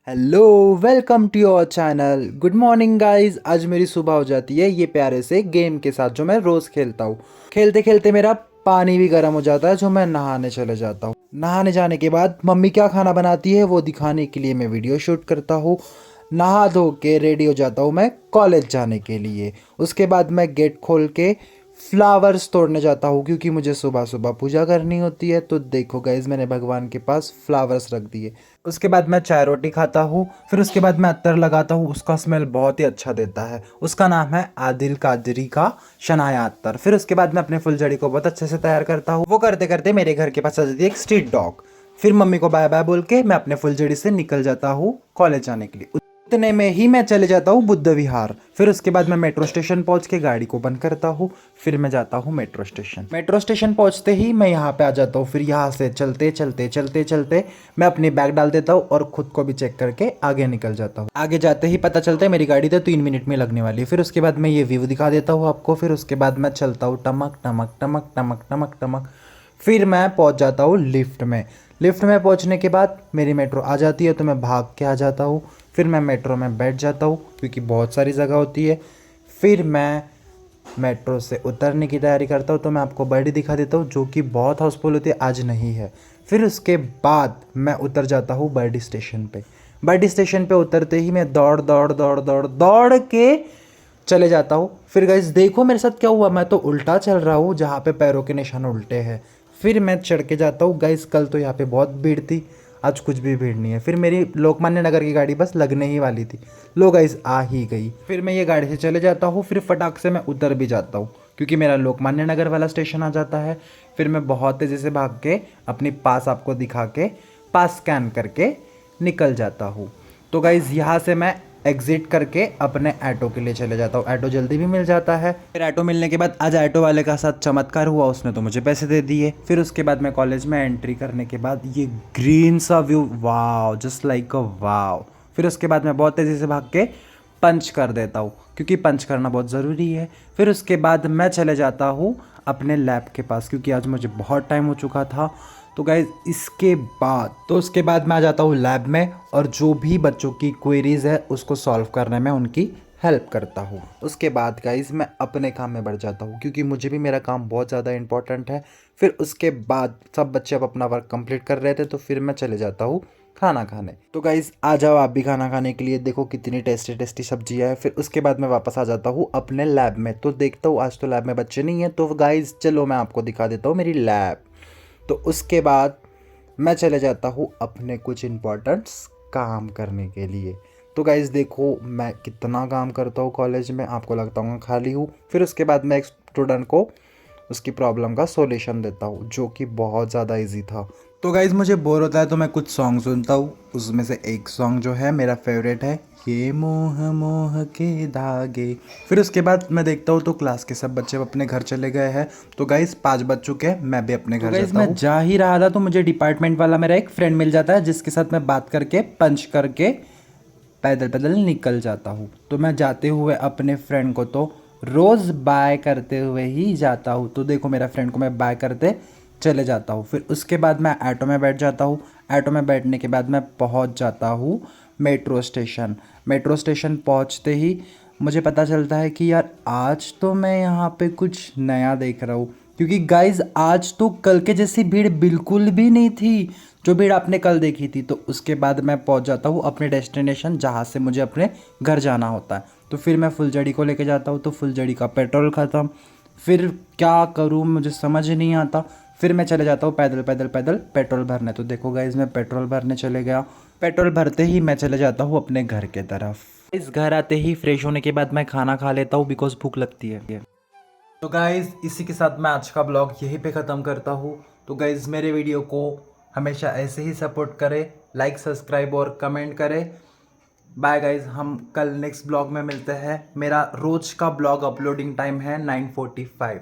Hello, welcome to your channel. Good morning guys. आज मेरी सुबह हो जाती है ये प्यारे से गेम के साथ जो मैं रोज़ खेलता हूँ। खेलते खेलते मेरा पानी भी गर्म हो जाता है, जो मैं नहाने चले जाता हूँ। नहाने जाने के बाद मम्मी क्या खाना बनाती है वो दिखाने के लिए मैं वीडियो शूट करता हूँ। नहा धो के रेडी हो जाता हूँ मैं कॉलेज जाने के लिए। उसके बाद मैं गेट खोल के फ्लावर्स तोड़ने जाता हूँ, क्योंकि मुझे सुबह सुबह पूजा करनी होती है। तो देखो गाइज, मैंने भगवान के पास फ्लावर्स रख दिए। उसके बाद मैं चाय रोटी खाता हूँ। फिर उसके बाद मैं अत्तर लगाता हूँ, उसका स्मेल बहुत ही अच्छा देता है। उसका नाम है आदिल कादरी का शनाया अत्तर। फिर उसके बाद मैं अपने फुलझड़ी को बहुत अच्छे से तैयार करता हूँ। वो करते करते मेरे घर के पास आ जाती है एक स्ट्रीट डॉग। फिर मम्मी को बाय बाय बोल के मैं अपने फुलझड़ी से निकल जाता हूँ कॉलेज जाने के लिए। इतने में ही मैं चले जाता हूँ बुद्ध विहार। फिर उसके बाद मैं मेट्रो स्टेशन पहुंच के गाड़ी को बंद करता हूँ। फिर मैं जाता हूँ मेट्रो स्टेशन। मेट्रो स्टेशन पहुंचते ही मैं यहाँ पे आ जाता हूँ। फिर यहाँ से चलते चलते चलते चलते मैं अपनी बैग डाल देता हूँ और खुद को भी चेक करके आगे निकल जाता हूँ। आगे जाते ही पता चलता है मेरी गाड़ी तो 3 मिनट में लगने वाली है। फिर उसके बाद मैं ये व्यू दिखा देता हूँ आपको। फिर उसके बाद मैं चलता हूँ टमक टमक टमक टमक टमक टमक। फिर मैं पहुंच जाता हूँ लिफ्ट में। लिफ्ट में पहुंचने के बाद मेरी मेट्रो आ जाती है, तो मैं भाग के आ जाता हूँ। फिर मैं मेट्रो में बैठ जाता हूँ, क्योंकि बहुत सारी जगह होती है। फिर मैं मेट्रो से उतरने की तैयारी करता हूँ। तो मैं आपको बर्डी दिखा देता हूँ, जो कि बहुत हाउसफुल होती है, आज नहीं है। फिर उसके बाद मैं उतर जाता हूँ बर्डी स्टेशन पे। बर्डी स्टेशन पे उतरते ही मैं दौड़ दौड़ दौड़ दौड़ दौड़ के चले जाता हूँ। फिर गाइस देखो मेरे साथ क्या हुआ, मैं तो उल्टा चल रहा हूँ जहाँ पे पैरों के निशान उल्टे हैं। फिर मैं चढ़ के जाता हूँ। गाइस कल तो यहाँ पे बहुत भीड़ थी, आज कुछ भी भीड़ नहीं है। फिर मेरी लोकमान्य नगर की गाड़ी बस लगने ही वाली थी। लो गाइस आ ही गई। फिर मैं ये गाड़ी से चले जाता हूँ। फिर फटाक से मैं उतर भी जाता हूँ, क्योंकि मेरा लोकमान्य नगर वाला स्टेशन आ जाता है। फिर मैं बहुत तेज़ी से भाग के अपनी पास आपको दिखा के पास स्कैन करके निकल जाता हूँ। तो गाइज़ यहाँ से मैं एग्जिट करके अपने ऑटो के लिए चले जाता हूँ। ऑटो जल्दी भी मिल जाता है। फिर ऑटो मिलने के बाद आज ऑटो वाले का साथ चमत्कार हुआ, उसने तो मुझे पैसे दे दिए। फिर उसके बाद मैं कॉलेज में एंट्री करने के बाद ये ग्रीन सा view, wow, just like a wow. फिर उसके बाद मैं बहुत तेज़ी से भाग के पंच कर देता हूँ, क्योंकि पंच करना बहुत ज़रूरी है। फिर उसके बाद मैं चले जाता हूँ अपने लैब के पास, क्योंकि आज मुझे बहुत टाइम हो चुका था। तो गाइज उसके बाद मैं आ जाता हूँ लैब में, और जो भी बच्चों की क्वेरीज है उसको सॉल्व करने में उनकी हेल्प करता हूँ। उसके बाद गाइज मैं अपने काम में बढ़ जाता हूँ, क्योंकि मुझे भी मेरा काम बहुत ज़्यादा इंपॉर्टेंट है। फिर उसके बाद सब बच्चे अब अपना वर्क कंप्लीट कर रहे थे, तो फिर मैं चले जाता हूँ खाना खाने। तो गाइज आ जाओ आप भी खाना खाने के लिए। देखो कितनी टेस्टी टेस्टी सब्जियाँ है। फिर उसके बाद मैं वापस आ जाता हूँ अपने लैब में। तो देखता हूँ आज तो लैब में बच्चे नहीं हैं, तो गाइज चलो मैं आपको दिखा देता हूँ मेरी लैब। तो उसके बाद मैं चले जाता हूँ अपने कुछ इम्पोर्टेंट्स काम करने के लिए। तो गाइज़ देखो मैं कितना काम करता हूँ कॉलेज में, आपको लगता हूँ खाली हूँ। फिर उसके बाद मैं एक स्टूडेंट को उसकी प्रॉब्लम का सॉल्यूशन देता हूँ, जो कि बहुत ज़्यादा इजी था। तो गाइज़ मुझे बोर होता है तो मैं कुछ सॉन्ग सुनता हूँ। उसमें से एक सॉन्ग जो है मेरा फेवरेट है, ये मोह मोह के धागे। फिर उसके बाद मैं देखता हूँ तो क्लास के सब बच्चे अपने घर चले गए हैं। तो गाइज़ 5 बज चुके हैं, मैं भी अपने घर जाता हूँ। मैं जा ही रहा था तो मुझे डिपार्टमेंट वाला मेरा एक फ्रेंड मिल जाता है, जिसके साथ मैं बात करके पंच करके पैदल पैदल निकल जाता हूँ। तो मैं जाते हुए अपने फ्रेंड को तो रोज़ बाय करते हुए ही जाता हूँ। तो देखो मेरा फ्रेंड को मैं बाय करते चले जाता हूँ। फिर उसके बाद मैं ऑटो में बैठ जाता हूँ। ऑटो में बैठने के बाद मैं पहुँच जाता हूँ मेट्रो स्टेशन। मेट्रो स्टेशन पहुँचते ही मुझे पता चलता है कि यार आज तो मैं यहाँ पे कुछ नया देख रहा हूँ, क्योंकि गाइज आज तो कल के जैसी भीड़ बिल्कुल भी नहीं थी, जो भीड़ आपने कल देखी थी। तो उसके बाद मैं पहुंच जाता हूँ अपने डेस्टिनेशन, जहाँ से मुझे अपने घर जाना होता है। तो फिर मैं फुलझड़ी को लेके जाता हूँ, तो फुलझड़ी का पेट्रोल ख़त्म। फिर क्या करूँ मुझे समझ नहीं आता। फिर मैं चले जाता हूँ पैदल पैदल पैदल पेट्रोल भरने। तो देखो गाइज मैं पेट्रोल भरने चले गया। पेट्रोल भरते ही मैं चले जाता हूँ अपने घर के तरफ। इस घर आते ही फ्रेश होने के बाद मैं खाना खा लेता हूँ, बिकॉज भूख लगती है। तो गाइज़ इसी के साथ मैं आज का ब्लॉग यहीं पे ख़त्म करता हूँ। तो गाइज़ मेरे वीडियो को हमेशा ऐसे ही सपोर्ट करें, लाइक सब्सक्राइब और कमेंट करें। बाय गाइज़, हम कल नेक्स्ट ब्लॉग में मिलते हैं। मेरा रोज़ का ब्लॉग अपलोडिंग टाइम है 9:45।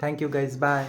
Thank you guys, bye.